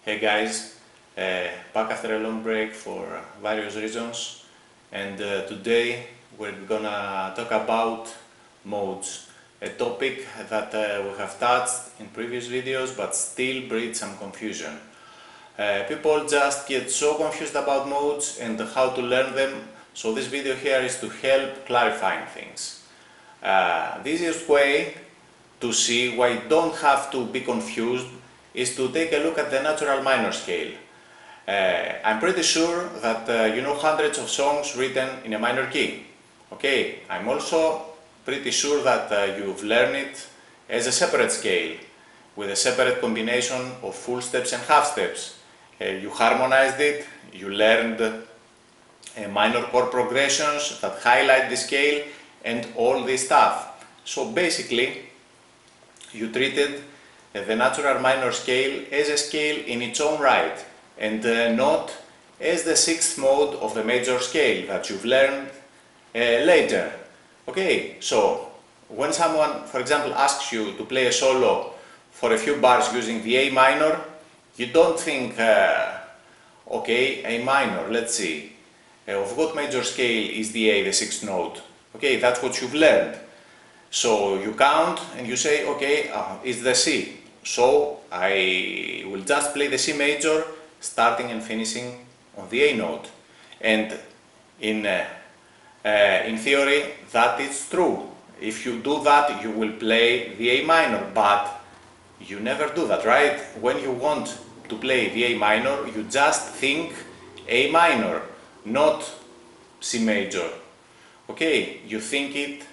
Hey guys, back after a long break for various reasons, and today we're gonna talk about modes, a topic that we have touched in previous videos but still breeds some confusion. People just get so confused about modes and how to learn them, so this video here is to help clarifying things. The easiest way to see why you don't have to be confused is to take a look at the natural minor scale. I'm pretty sure that you know hundreds of songs written in a minor key. Okay, I'm also pretty sure that you've learned it as a separate scale, with a separate combination of full steps and half steps. You harmonized it, you learned minor chord progressions that highlight the scale and all this stuff. So basically, you treated the natural minor scale as a scale in its own right, and not as the sixth mode of the major scale that you've learned later. Okay, so when someone, for example, asks you to play a solo for a few bars using the A minor, you don't think, okay, A minor, let's see, of what major scale is the A, the sixth note? Okay, that's what you've learned. So you count and you say, okay, it's the C. So I will just play the C major, starting and finishing on the A note. And in theory, that is true. If you do that, you will play the A minor, but you never do that, right? When you want to play the A minor, you just think A minor, not C major. Okay, you think it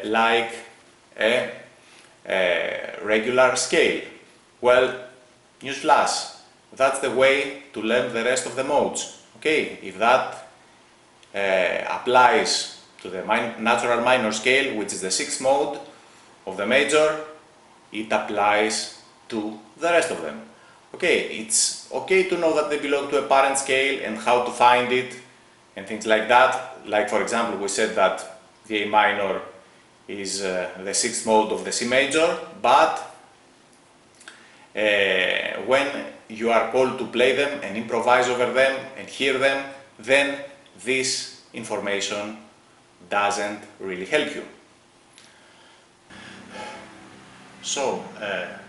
like a regular scale. Well, newsflash, that's the way to learn the rest of the modes. Okay, if that applies to the natural minor scale, which is the sixth mode of the major, it applies to the rest of them. Okay, it's okay to know that they belong to a parent scale and how to find it and things like that. Like, for example, we said that the A minor is the sixth mode of the C major, but when you are called to play them and improvise over them and hear them, then this information doesn't really help you. So,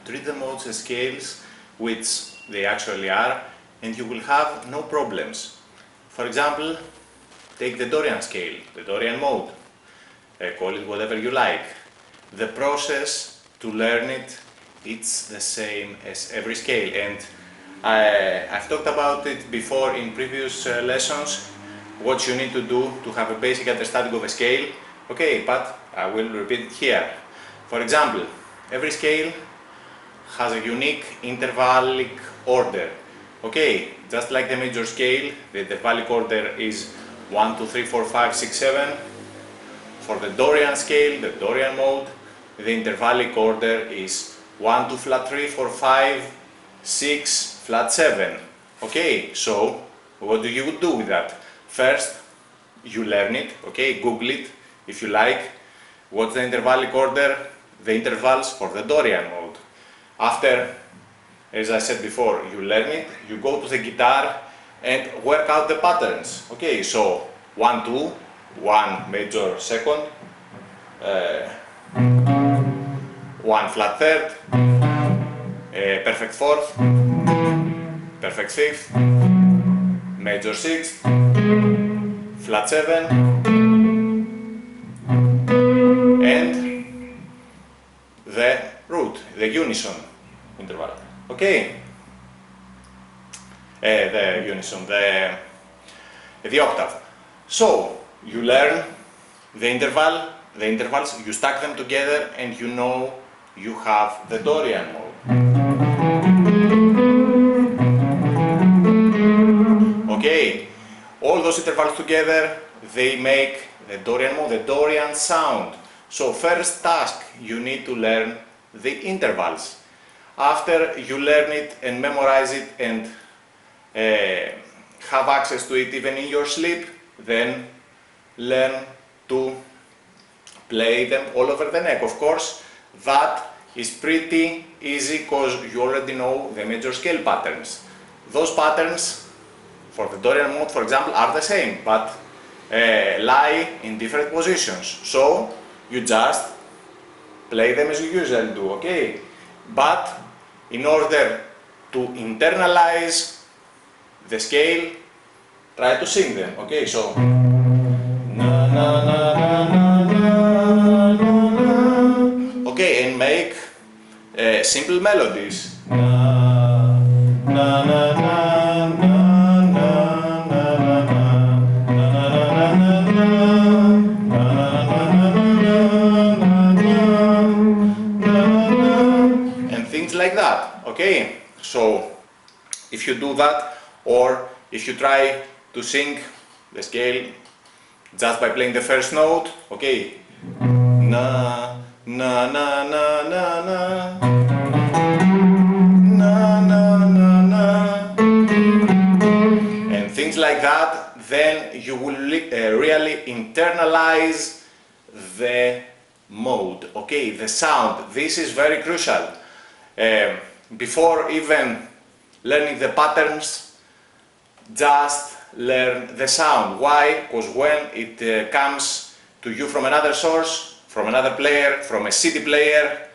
treat the modes as scales, which they actually are, and you will have no problems. For example, take the Dorian scale, the Dorian mode. Call it whatever you like. The process to learn it, it's the same as every scale, and I've talked about it before in previous lessons, what you need to do to have a basic understanding of a scale. Okay, but I will repeat it here. For example, every scale has a unique intervallic order. Okay, just like the major scale, the intervallic order is 1, 2, 3, 4, 5, 6, 7. For the Dorian scale, the Dorian mode, the intervallic order is 1, 2, flat 3, 4, 5, 6, flat 7. Okay, so what do you do with that? First, you learn it, okay, Google it if you like. What's the intervallic order? The intervals for the Dorian mode. After, as I said before, you learn it, you go to the guitar and work out the patterns. Okay, so 1, 2, 1 major second, 1 flat third, perfect fourth, perfect fifth, major sixth, flat 7, and the root, the unison interval. Okay, the unison, the octave. So you learn the intervals, you stack them together, and you know you have the Dorian mode. Okay, all those intervals together, they make the Dorian mode, the Dorian sound. So first task, you need to learn the intervals. After you learn it and memorize it and have access to it even in your sleep, then learn to play them all over the neck. Of course, that is pretty easy because you already know the major scale patterns. Those patterns for the Dorian mode, for example, are the same, but lie in different positions. So you just play them as you usually do, okay? But in order to internalize the scale, try to sing them, okay? So na na na na na na na, okay, and make simple melodies. Na na na na na na na na, and things like that, okay? So if you do that, or if you try to sing the scale just by playing the first note, okay, na na na na na na na na na na, and things like that, then you will really internalize the mode, okay, the sound. This is very crucial. Before even learning the patterns, just learn the sound. Why? Because when it comes to you from another source, from another player, from a CD player,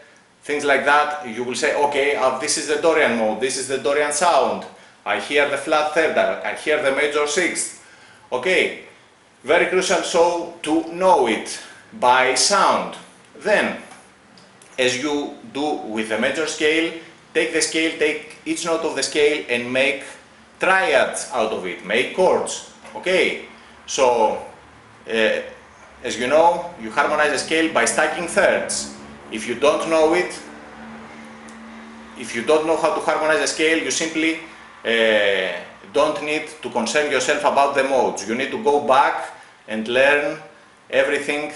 things like that, you will say, okay, this is the Dorian mode, this is the Dorian sound, I hear the flat third, I hear the major sixth. Okay, very crucial, so to know it by sound. Then, as you do with the major scale, take the scale, take each note of the scale and make triads out of it, make chords. Okay, so as you know, you harmonize the scale by stacking thirds. If you don't know it, if you don't know how to harmonize the scale, you simply don't need to concern yourself about the modes. You need to go back and learn everything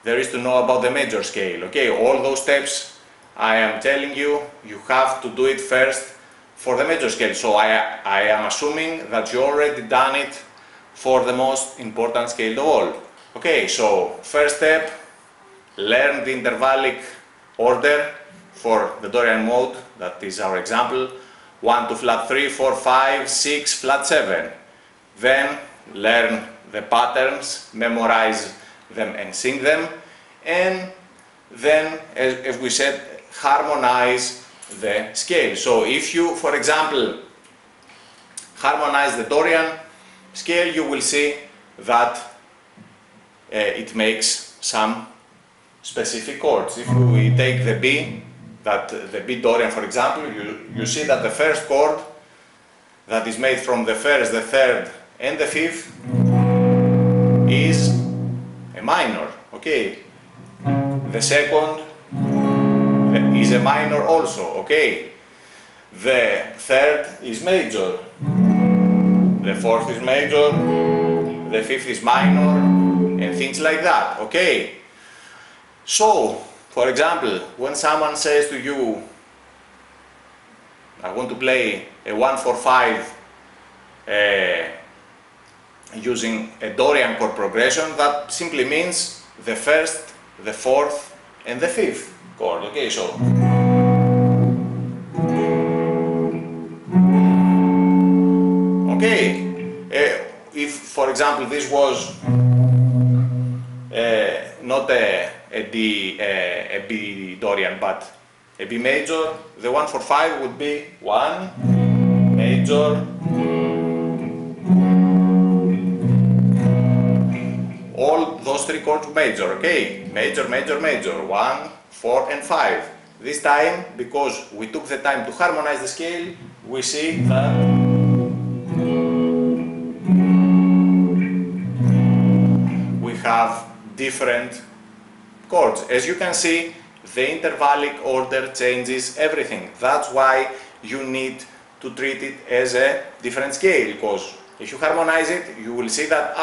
there is to know about the major scale. Okay, all those steps I am telling you, you have to do it first for the major scale. So I am assuming that you already done it for the most important scale of all. Okay, so first step, learn the intervallic order for the Dorian mode, that is our example, 1 to flat 3, 4, 5, 6, flat 7. Then learn the patterns, memorize them and sing them, and then, as we said, harmonize the scale. So if you, for example, harmonize the Dorian scale, you will see that it makes some specific chords. If we take the B, the B Dorian, for example, you see that the first chord that is made from the first, the third and the fifth is a minor, okay? The second is a minor also, okay? The third is major, the fourth is major, the fifth is minor, and things like that, okay? So, for example, when someone says to you, I want to play a 1-4-5 using a Dorian chord progression, that simply means the first, the fourth and the fifth chord, okay? So okay, if for example this was not a B Dorian but a B major, the 1-4-5 would be 1 major, all those three chords major, okay? Major, major, major, 1, 4 and 5. This time, because we took the time to harmonize the scale, we see that we have different chords. As you can see, the intervallic order changes everything. That's why you need to treat it as a different scale, because if you harmonize it, you will see that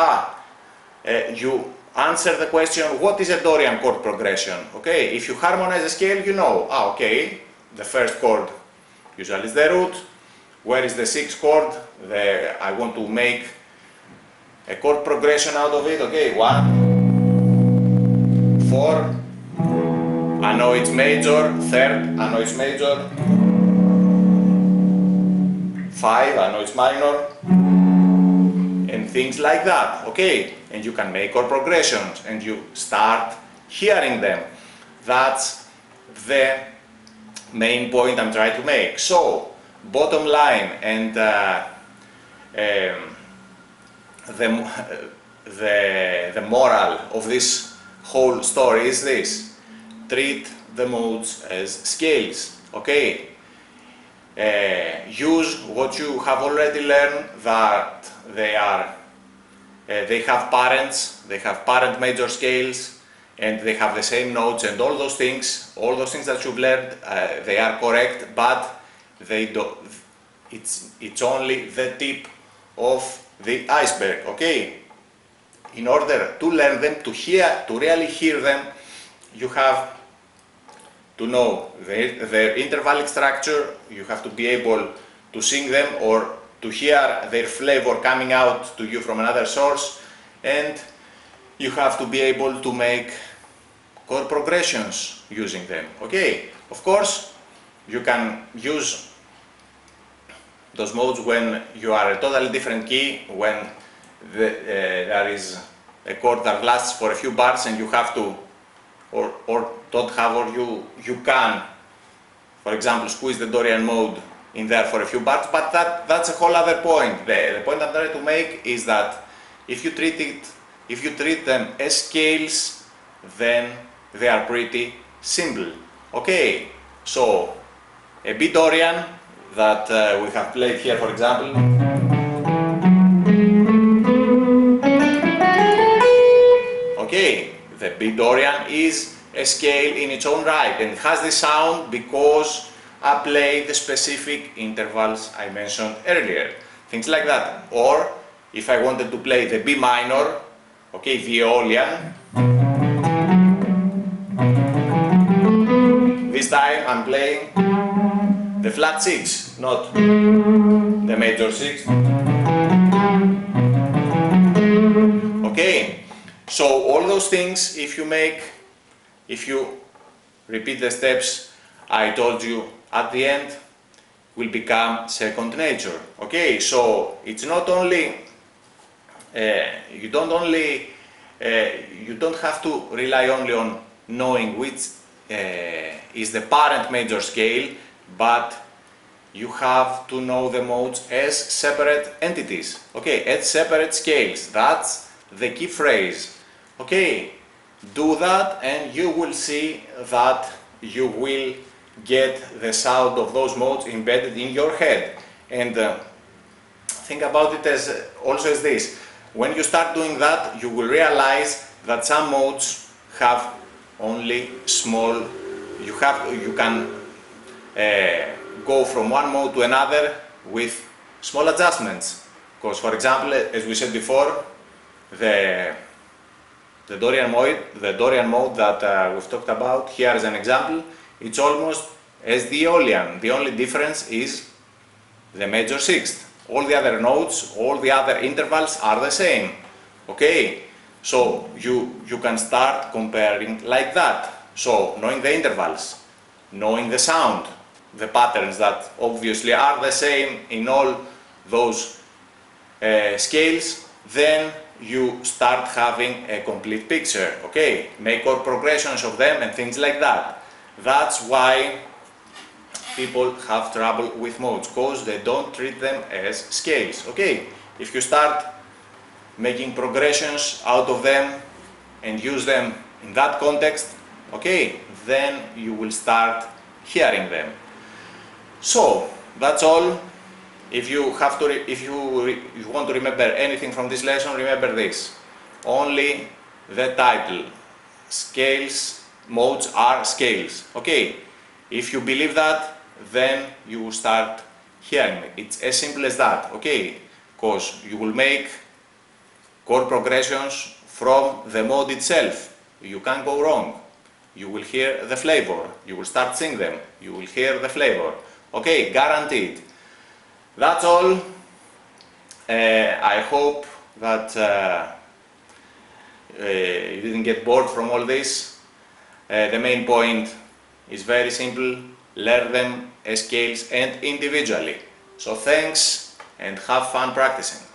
you answer the question, what is a Dorian chord progression? Okay, if you harmonize the scale, you know, okay, the first chord usually is the root. Where is the sixth chord? I want to make a chord progression out of it. Okay, 1, 4, I know it's major, third, I know it's major, 5, I know it's minor, and things like that, okay? And you can make chord progressions and you start hearing them. That's the main point I'm trying to make. So, bottom line, and the moral of this whole story is this: treat the modes as scales, okay? Use what you have already learned, that they have parents, they have parent major scales, and they have the same notes, and all those things that you've learned, they are correct, but they do, it's only the tip of the iceberg, okay? In order to learn them, to really hear them, you have to know their intervallic structure, you have to be able to sing them or to hear their flavor coming out to you from another source, and you have to be able to make chord progressions using them, okay? Of course, you can use those modes when you are a totally different key, when there is a chord that lasts for a few bars and you have to, or don't have, or you can, for example, squeeze the Dorian mode in there for a few bars, but that's a whole other point. The point I'm trying to make is that if you treat them as scales, then they are pretty simple. Okay, so a B Dorian that we have played here, for example, okay, the B Dorian is a scale in its own right, and it has this sound because I play the specific intervals I mentioned earlier, things like that. Or if I wanted to play the B minor, okay, the Aeolian, this time I'm playing the flat 6, not the major 6. Okay, so all those things, if you repeat the steps I told you at the end, will become second nature. Okay, so it's not only, you don't have to rely only on knowing which is the parent major scale, but you have to know the modes as separate entities, okay, as separate scales. That's the key phrase. Okay, do that and you will see that you will get the sound of those modes embedded in your head. And think about it as also as this: when you start doing that, you will realize that some modes have only small, you can go from one mode to another with small adjustments. Because, for example, as we said before, the Dorian mode that we've talked about here as an example, it's almost as the Aeolian. The only difference is the major sixth. All the other notes, all the other intervals are the same. Okay, so you can start comparing like that. So knowing the intervals, knowing the sound, the patterns that obviously are the same in all those scales, then you start having a complete picture. Okay, make chord progressions of them and things like that. That's why people have trouble with modes, because they don't treat them as scales. Okay, if you start making progressions out of them and use them in that context, okay, then you will start hearing them. So that's all. If you want to remember anything from this lesson, remember this: only the title. Scales, modes are scales. Okay, if you believe that, then you will start hearing it. It's as simple as that. Okay, because you will make chord progressions from the mode itself. You can't go wrong. You will hear the flavor. You will start singing them. You will hear the flavor. Okay, guaranteed. That's all. I hope that you didn't get bored from all this. The main point is very simple: learn them as scales and individually. So thanks and have fun practicing.